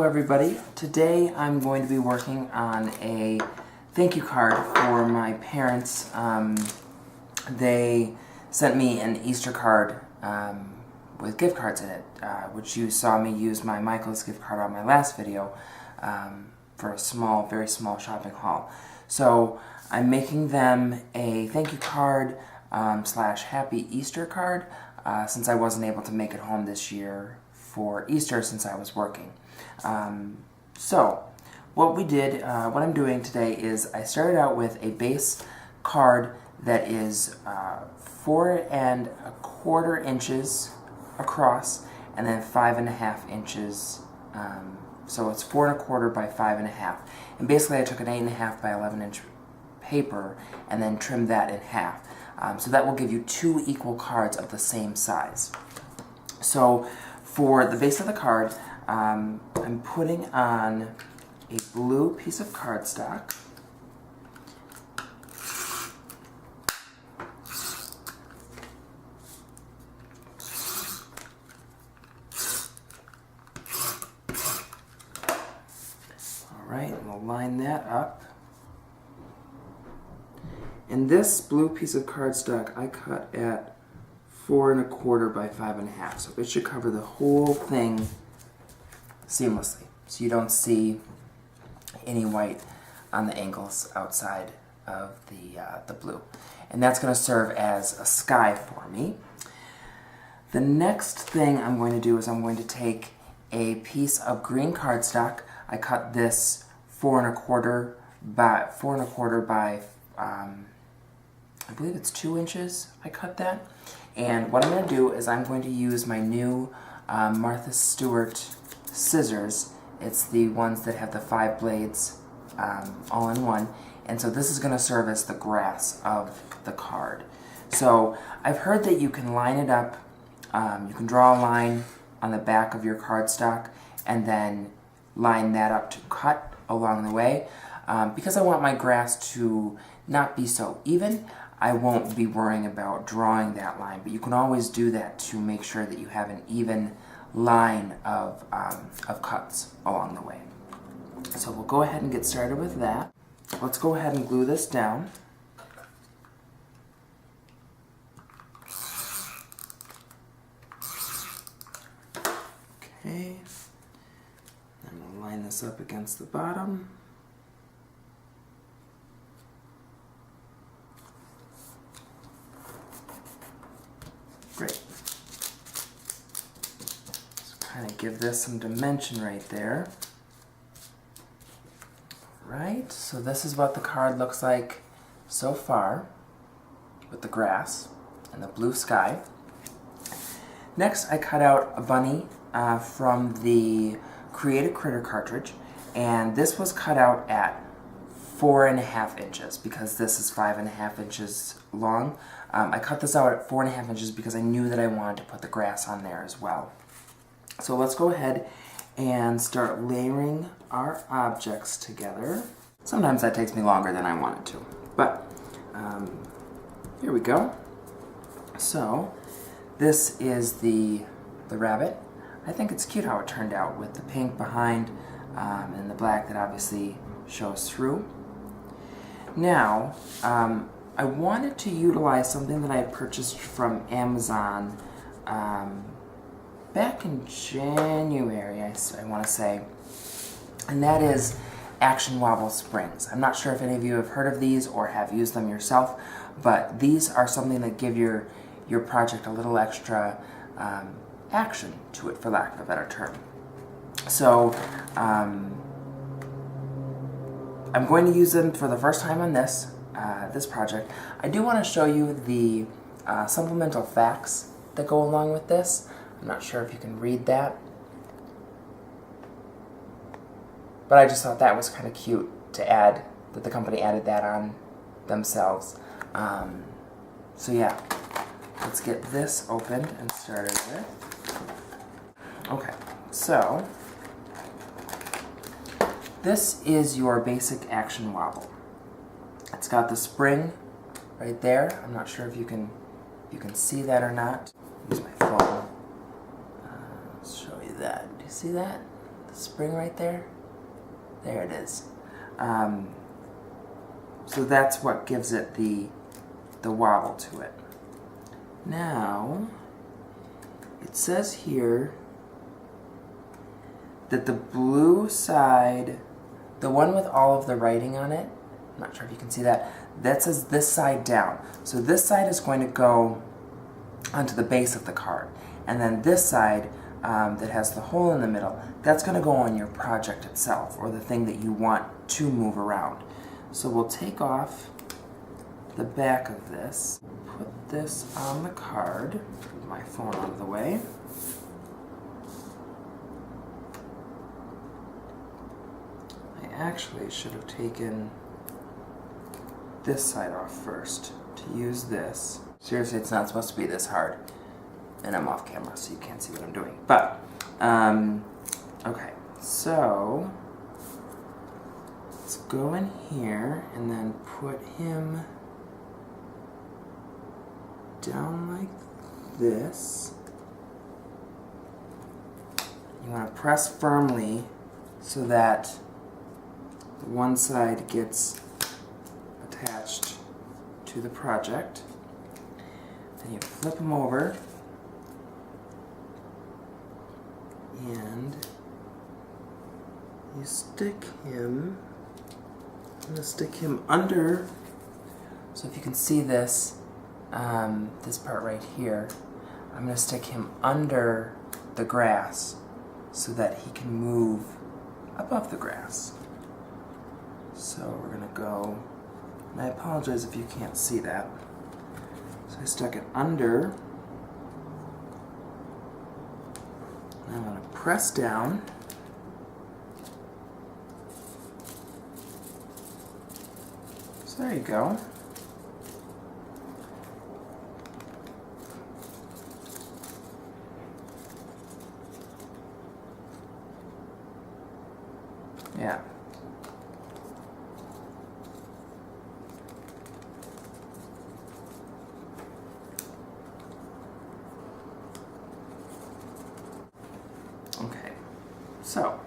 everybody. Today I'm going to be working on a thank you card for my parents. They sent me an Easter card with gift cards in it, which you saw me use my Michaels gift card on my last video for a small, very small shopping haul. So I'm making them a thank you card slash happy Easter card since I wasn't able to make it home this year for Easter since I was working. So what we did, what I'm doing today is I started out with a base card that is 4¼ inches across and then 5½ inches, so it's 4¼ by 5½. And basically I took an 8½ by 11 inch paper and then trimmed that in half. So that will give you 2 equal cards of the same size. So for the base of the card, I'm putting on a blue piece of cardstock. Alright, we'll line that up. And this blue piece of cardstock I cut at 4¼ by 5½, so it should cover the whole thing seamlessly, so you don't see any white on the angles outside of the blue. And that's going to serve as a sky for me. The next thing I'm going to do is I'm going to take a piece of green cardstock. I cut this 4¼ by I believe it's 2 inches. I cut that. And what I'm going to do is I'm going to use my new Martha Stewart scissors. It's the ones that have the 5 blades all in one. And so this is going to serve as the grass of the card. So I've heard that you can line it up. You can draw a line on the back of your cardstock and then line that up to cut along the way. Because I want my grass to not be so even, I won't be worrying about drawing that line, but you can always do that to make sure that you have an even line of cuts along the way. So we'll go ahead and get started with that. Let's go ahead and glue this down. Okay, then we'll line this up against the bottom. Great. So kind of give this some dimension right there. Right, so this is what the card looks like so far with the grass and the blue sky. Next, I cut out a bunny from the Create a Critter cartridge, and this was cut out at 4½ inches because this is 5½ inches long. I cut this out at 4½ inches because I knew that I wanted to put the grass on there as well. So let's go ahead and start layering our objects together. Sometimes that takes me longer than I want it to, but here we go. So this is the rabbit. I think it's cute how it turned out with the pink behind and the black that obviously shows through. Now, I wanted to utilize something that I had purchased from Amazon back in January, I want to say, and that is Action Wobble Springs. I'm not sure if any of you have heard of these or have used them yourself, but these are something that give your project a little extra action to it, for lack of a better term. So, I'm going to use them for the first time on this project. I do want to show you the supplemental facts that go along with this. I'm not sure if you can read that, but I just thought that was kind of cute to add, that the company added that on themselves. So yeah, let's get this opened and started with. Okay, so this is your basic Action Wobble. It's got the spring right there. I'm not sure if you can see that or not. Use my phone. Let's show you that. Do you see that? the spring right there. There it is. So that's what gives it the wobble to it. Now, it says here that the blue side, the one with all of the writing on it, I'm not sure if you can see that, that says this side down. So this side is going to go onto the base of the card. And then this side that has the hole in the middle, that's going to go on your project itself, or the thing that you want to move around. So we'll take off the back of this, put this on the card, move my phone out of the way. I actually should have taken this side off first to use this. Seriously, it's not supposed to be this hard. And I'm off camera, so you can't see what I'm doing. But, okay, so let's go in here and then put him down like this. You want to press firmly so that one side gets attached to the project. Then you flip them over and you stick him. I'm going to stick him under. So if you can see this, this part right here, I'm going to stick him under the grass so that he can move above the grass. So we're going to go, and I apologize if you can't see that. So I stuck it under. And I'm going to press down. So there you go. Yeah. Okay, so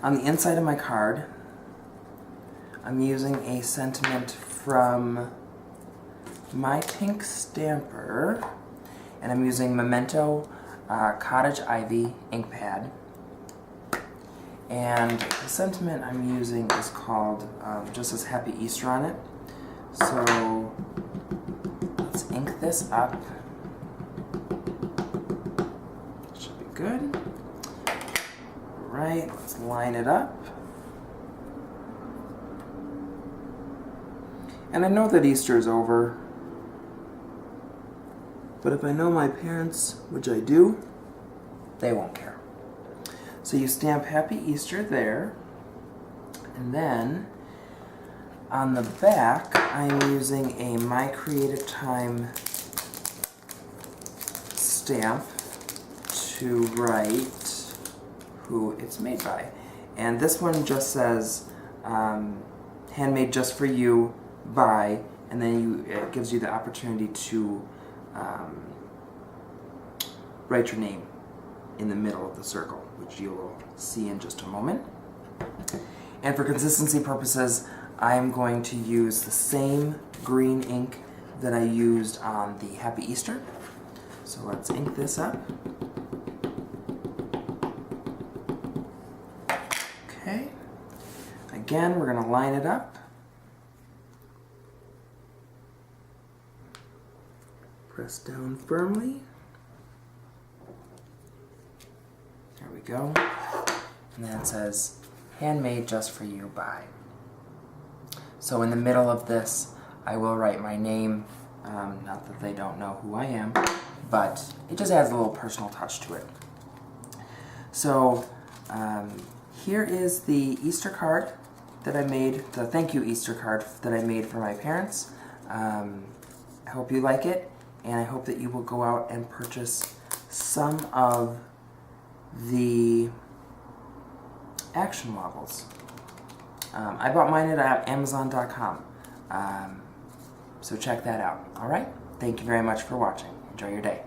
on the inside of my card, I'm using a sentiment from My Pink Stamper, and I'm using Memento Cottage Ivy ink pad. And the sentiment I'm using is called just says Happy Easter on it. So let's ink this up. Should be good. Right, let's line it up. And I know that Easter is over, but if I know my parents, which I do, they won't care. So you stamp Happy Easter there, and then on the back I'm using a My Creative Time stamp to write who it's made by. And this one just says handmade just for you by, and then it gives you the opportunity to write your name in the middle of the circle, which you will see in just a moment. And for consistency purposes, I'm going to use the same green ink that I used on the Happy Easter. So let's ink this up. Okay. Again, we're going to line it up. Press down firmly. There we go. And then it says, handmade just for you by. So in the middle of this, I will write my name. Not that they don't know who I am, but it just adds a little personal touch to it. So here is the Easter card that I made, the thank you Easter card that I made for my parents. I hope you like it, and I hope that you will go out and purchase some of the action wobbles. I bought mine at Amazon.com, so check that out. All right? Thank you very much for watching. Enjoy your day.